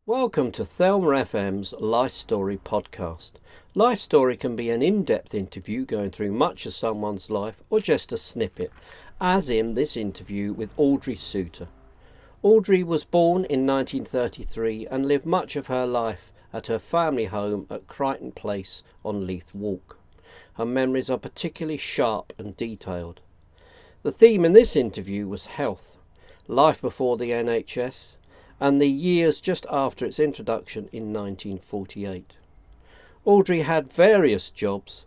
Welcome to Thelma FM's Life Story podcast. Life Story can be an in-depth interview going through much of someone's life or just a snippet, as in this interview with Audrey Soutar. Audrey was born in 1933 and lived much of her life at her family home at Crichton Place on Leith Walk. Her memories are particularly sharp and detailed. The theme in this interview was health, life before the NHS, and the years just after its introduction in 1948. Audrey had various jobs,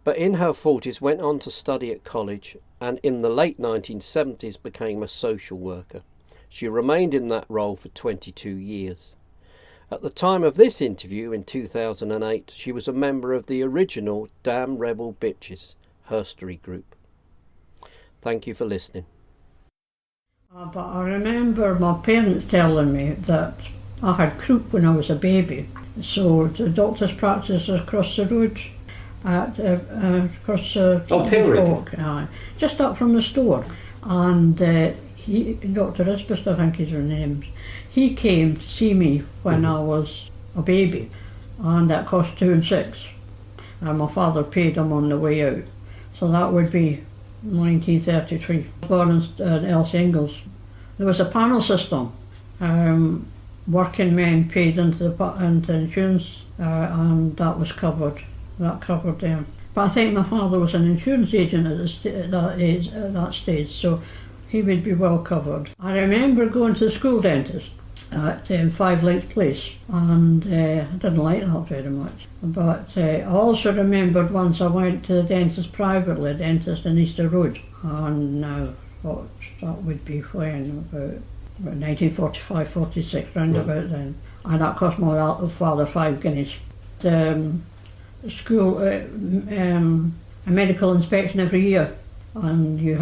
but in her 40s went on to study at college and in the late 1970s became a social worker. She remained in that role for 22 years. At the time of this interview in 2008, she was a member of the original Damn Rebel Bitches herstory group. Thank you for listening. But I remember my parents telling me that I had croup when I was a baby. So the doctor's practice is across the road, across the walk, just up from the store. And Dr. Isbist, I think is her name, he came to see me when I was a baby, and that cost 2 and 6. And my father paid him on the way out. So that would be 1933. Born in Elsie Ingles. There was a panel system. Working men paid into insurance, and that was covered. That covered them. But I think my father was an insurance agent at that stage, so he would be well covered. I remember going to the school dentist at 5 Leith Place, and I didn't like that very much. But I also remembered once I went to the dentist privately, a dentist in Easter Road, and now that would be when, about 1945-46, round about then. And that cost my father 5 guineas. The school, a medical inspection every year, and you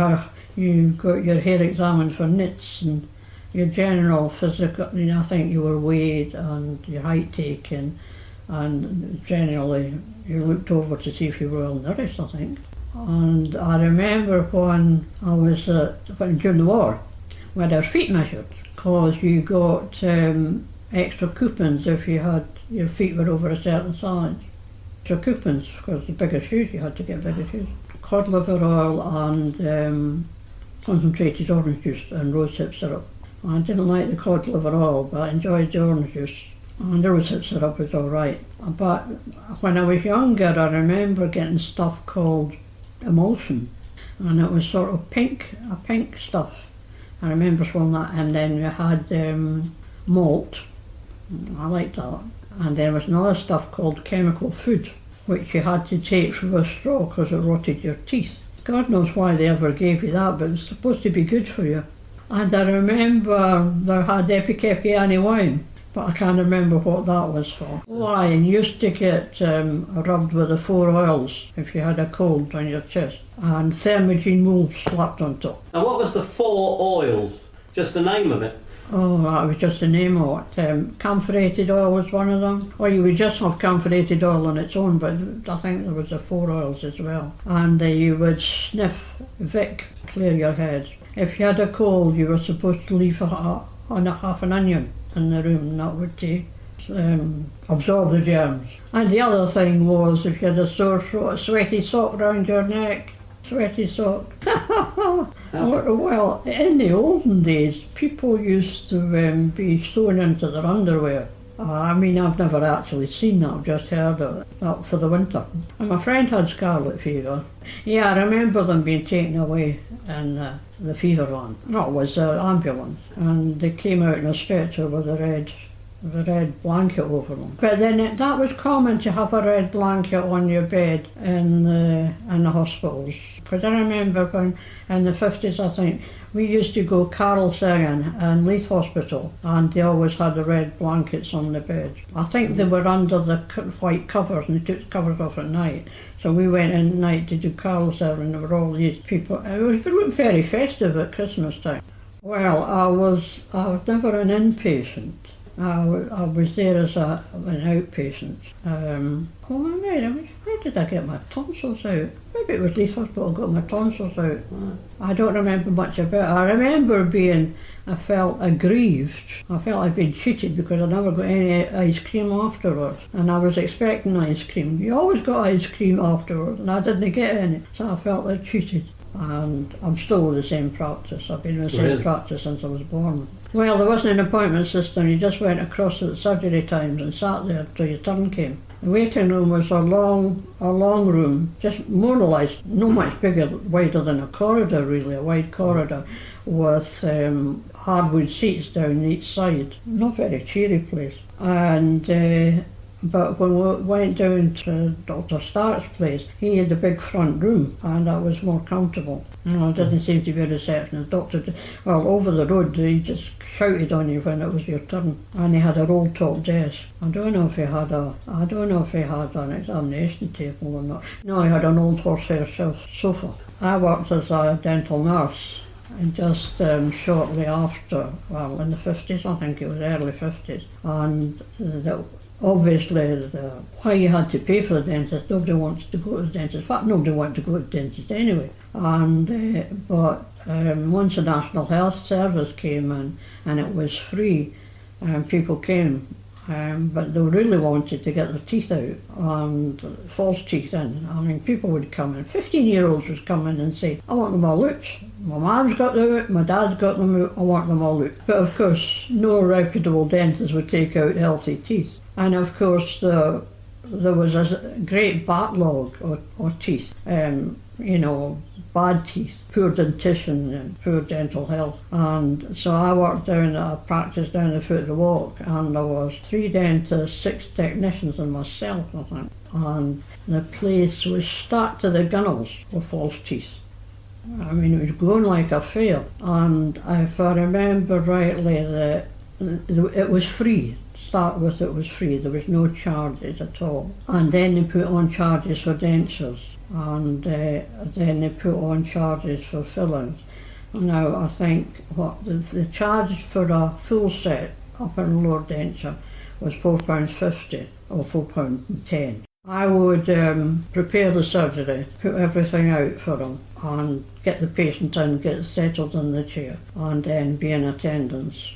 got your hair examined for nits and your general physical, I think you were weighed and your height taken, and generally you looked over to see if you were well nourished, I think. And I remember when I was during the war, we had our feet measured, because you got extra coupons if you had your feet were over a certain size. Extra coupons, because the bigger shoes you had to get bigger shoes. Cod liver oil and concentrated orange juice and rosehip syrup. I didn't like the cod liver oil, but I enjoyed the orange juice. And the rosehip syrup was all right. But when I was younger, I remember getting stuff called emulsion, and it was sort of a pink stuff. I remember swallowing that, and then we had malt. I liked that. And there was another stuff called chemical food, which you had to take through a straw because it rotted your teeth. God knows why they ever gave you that, but it's supposed to be good for you. And I remember they had Epicepiani wine, but I can't remember what that was for. Wine used to get rubbed with the 4 oils if you had a cold on your chest, and Thermogene wool slapped on top. And what was the 4 oils? Just the name of it? Oh, that was just the name of it. Camphorated oil was one of them. Or you would just have camphorated oil on its own, but I think there was the 4 oils as well. And you would sniff Vic, clear your head. If you had a cold, you were supposed to leave half an onion in the room, and that would absorb the germs. And the other thing was, if you had a sore throat, a sweaty sock round your neck. Sweaty sock. Well, in the olden days, people used to be sewn into their underwear. I mean, I've never actually seen that, I've just heard of it, that for the winter. And my friend had scarlet fever. Yeah, I remember them being taken away in the fever van. No, it was an ambulance. And they came out in a stretcher with a red blanket over them. But then that was common to have a red blanket on your bed in the hospitals. Because I remember when, in the 50s, I think, we used to go carol singing in Leith Hospital, and they always had the red blankets on the bed. I think they were under the white covers, and they took the covers off at night. So we went in at night to do carol singing, and there were all these people. It looked very festive at Christmas time. Well, I was never an inpatient. I was there as an outpatient. Where did I get my tonsils out? Maybe it was Leith Hospital got my tonsils out. I don't remember much about it. I remember being I felt aggrieved. I felt I'd been cheated because I never got any ice cream afterwards. And I was expecting ice cream. You always got ice cream afterwards, and I didn't get any. So I felt I'd cheated. And I'm still with the same practice. I've been with the same practice since I was born. Well, there wasn't an appointment system. You just went across at surgery times and sat there till your turn came. The waiting room was a long room, just more or less, no much bigger, wider than a corridor really, a wide corridor with hardwood seats down each side. Not very cheery place. And but when we went down to Dr. Stark's place, he had a big front room, and that was more comfortable. It didn't seem to be a receptionist. Over the road, he just shouted on you when it was your turn, and he had a roll-top desk. I don't know if he had an examination table or not. No, he had an old horsehair sofa. I worked as a dental nurse, and just shortly after, well, in the 50s, I think it was early 50s, and obviously, why you had to pay for the dentist, nobody wanted to go to the dentist. In fact, nobody wanted to go to the dentist anyway. But once the National Health Service came in and it was free, people came. But they really wanted to get their teeth out, and false teeth in. I mean, people would come in. 15-year-olds would come in and say, I want them all out. My mum's got them out, my dad's got them out, I want them all out. But of course, no reputable dentist would take out healthy teeth. And of course, there was a great backlog of teeth, bad teeth, poor dentition and poor dental health. And so I worked down at a practice down the foot of the walk, and there was 3 dentists, 6 technicians and myself, I think. And the place was stacked to the gunnels with false teeth. I mean, it was going like a fair. And if I remember rightly, it was free. Start with, it was free. There was no charges at all. And then they put on charges for dentures, and then they put on charges for fillings. Now I think the charge for a full set upper and lower denture was £4.50 or £4.10. I would prepare the surgery, put everything out for them, and get the patient in, get settled in the chair, and then be in attendance.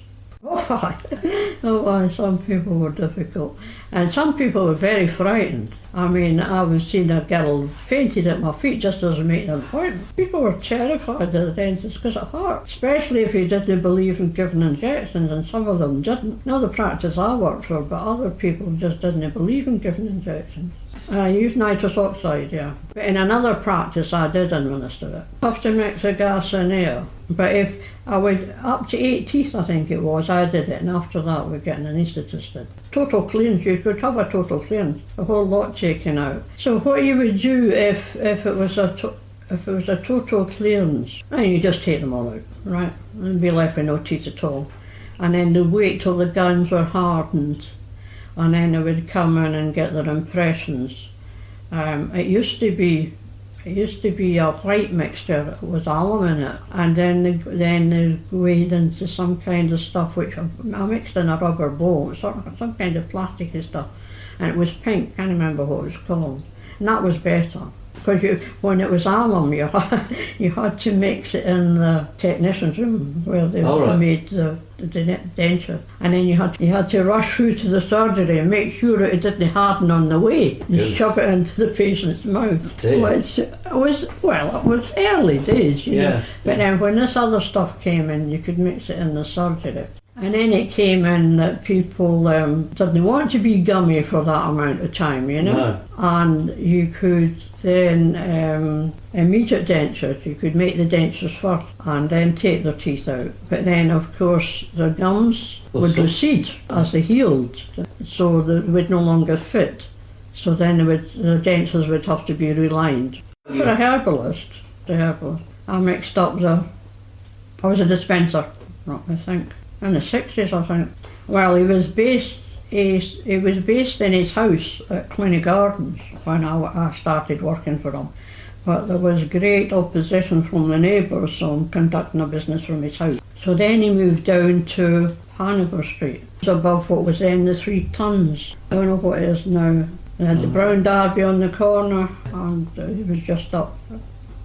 Some people were difficult, and some people were very frightened. I mean, I was seeing a girl fainted at my feet just as I was making an appointment. People were terrified of the dentist because it hurt, especially if you didn't believe in giving injections, and some of them didn't. Not the practice I worked for, but other people just didn't believe in giving injections. I used nitrous oxide, yeah. But in another practice I did administer it. Have to mix the gas and air. But if I would, up to 8 teeth I think it was, I did it, and after that we're getting an anaesthetist did. Total cleanse, you could have a total cleanse, a whole lot taken out. So what you would do if it was a total clearance, and you just take them all out, right? And be left with no teeth at all. And then they wait till the gums were hardened, and then they would come in and get their impressions. It used to be a white mixture with alum in it, and then they weighed into some kind of stuff which I mixed in a rubber bowl, some kind of plasticky stuff, and it was pink. Can't remember what it was called, and that was better. Because when it was alum, you had to mix it in the technician's room where they made the denture, and then you had to rush through to the surgery and make sure that it didn't harden on the way. You shove it into the patient's mouth. It was early days, you know. But then when this other stuff came in, you could mix it in the surgery. And then it came in that people didn't want to be gummy for that amount of time, you know. No. And you could then immediate dentures, you could make the dentures first and then take their teeth out. But then of course the gums would recede as they healed, so they would no longer fit. So then the dentures would have to be relined. For a herbalist, I mixed up I was a dispenser, I think. In the 60s, I think. Well, he was based in his house at Cluny Gardens when I started working for him. But there was great opposition from the neighbours, so I'm conducting a business from his house. So then he moved down to Hanover Street. It was above what was then the 3 Tons. I don't know what it is now. They had the Brown Derby on the corner, and he was just up.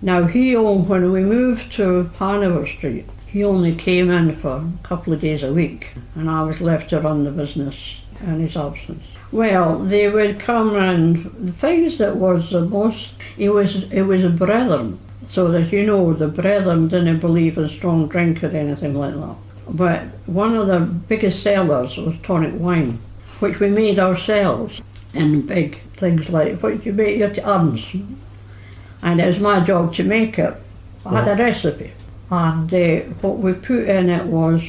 Now he owned, when we moved to Hanover Street, he only came in for a couple of days a week, and I was left to run the business in his absence. Well, they would come in, the things that was the most, it was a brethren, so that the brethren didn't believe in strong drink or anything like that. But one of the biggest sellers was tonic wine, which we made ourselves in big things like what you make your urns. And it was my job to make it. I had a recipe, and what we put in it was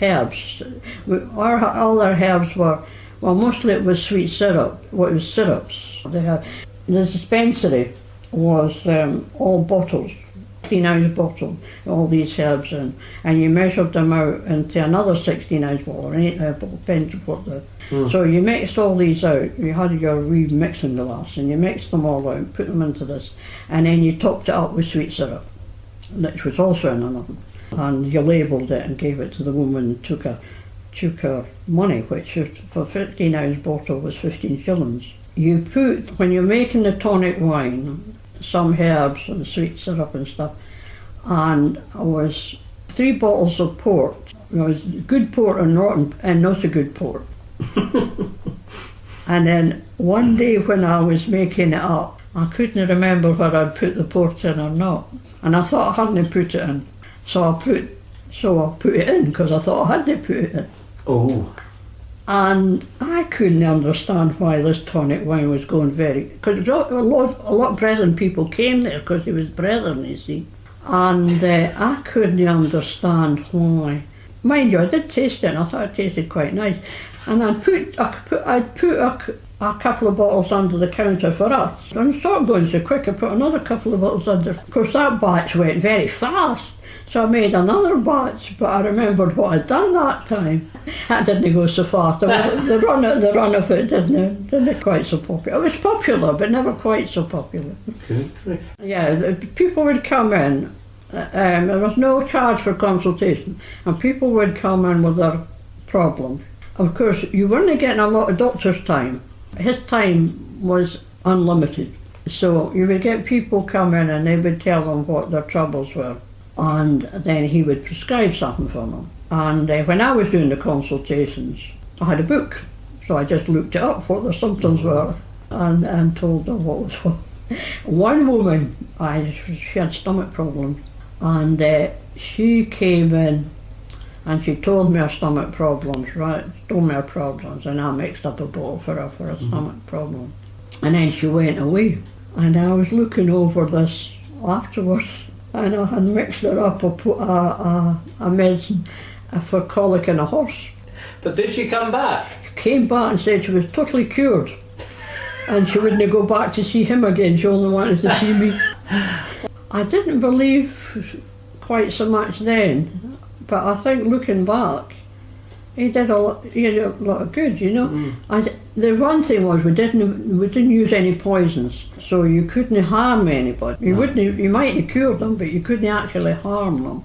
herbs. Our other herbs were, well, mostly it was sweet syrup. Well, it was syrups. The dispensary was all bottles, 16-ounce bottle, all these herbs in, and you measured them out into another 16-ounce bottle, or 8-ounce bottle, depends what the. So you mixed all these out. You had your wee mixing glass, and you mixed them all out, put them into this, and then you topped it up with sweet syrup, which was also in an oven. And you labelled it and gave it to the woman, and took her money, which for a 15-ounce bottle was 15 shillings. You put, when you're making the tonic wine, some herbs and sweet syrup and stuff, and it was 3 bottles of port. It was good port and not so good port. And then one day when I was making it up, I couldn't remember whether I'd put the port in or not, and I thought I hadn't put it in. So I put it in because I thought I hadn't put it in. Oh. And I couldn't understand why this tonic wine was going because a lot of brethren people came there because it was brethren, you see. And I couldn't understand why. Mind you, I did taste it, and I thought it tasted quite nice. And I'd put a couple of bottles under the counter for us. And it started going so quick, I put another couple of bottles under. Of course, that batch went very fast. So I made another batch, but I remembered what I'd done that time. That didn't go so far. The run of it didn't quite so popular. It was popular, but never quite so popular. Okay. Yeah, people would come in. There was no charge for consultation, and people would come in with their problems. Of course, you weren't getting a lot of doctor's time. His time was unlimited. So you would get people come in and they would tell them what their troubles were. And then he would prescribe something for them. And when I was doing the consultations, I had a book, so I just looked it up, what the symptoms were, and told them what was what. One woman, she had stomach problems, and she came in and she told me her stomach problems, right? Told me her problems, and I mixed up a bottle for her for a stomach problem. And then she went away, and I was looking over this afterwards. And I had mixed her up a medicine for colic in a horse. But did she come back? She came back and said she was totally cured. And she wouldn't go back to see him again, she only wanted to see me. I didn't believe quite so much then, but I think looking back, he did a lot of good, And the one thing was we didn't use any poisons, so you couldn't harm anybody. You might have cured them, but you couldn't actually harm them.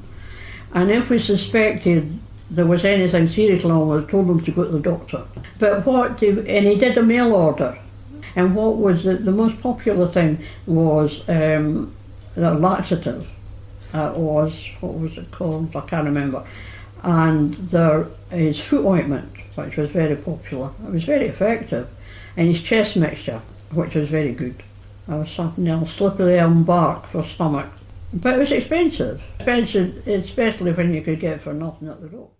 And if we suspected there was anything serious wrong, we told them to go to the doctor. But and he did a mail order. And what was the most popular thing was the laxative. What was it called? I can't remember. And there is foot ointment, which was very popular. It was very effective. And his chest mixture, which was very good. There was something else, slippery elm bark for stomach. But it was expensive. Expensive, especially when you could get it for nothing at the doctor.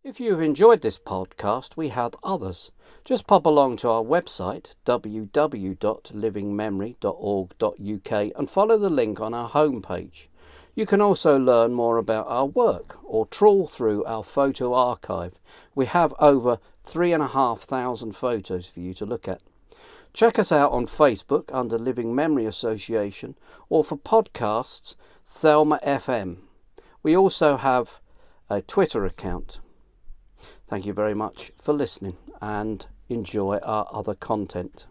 If you've enjoyed this podcast, we have others. Just pop along to our website, www.livingmemory.org.uk, and follow the link on our homepage. You can also learn more about our work or trawl through our photo archive. We have over 3,500 photos for you to look at. Check us out on Facebook under Living Memory Association, or for podcasts, Thelma FM. We also have a Twitter account. Thank you very much for listening and enjoy our other content.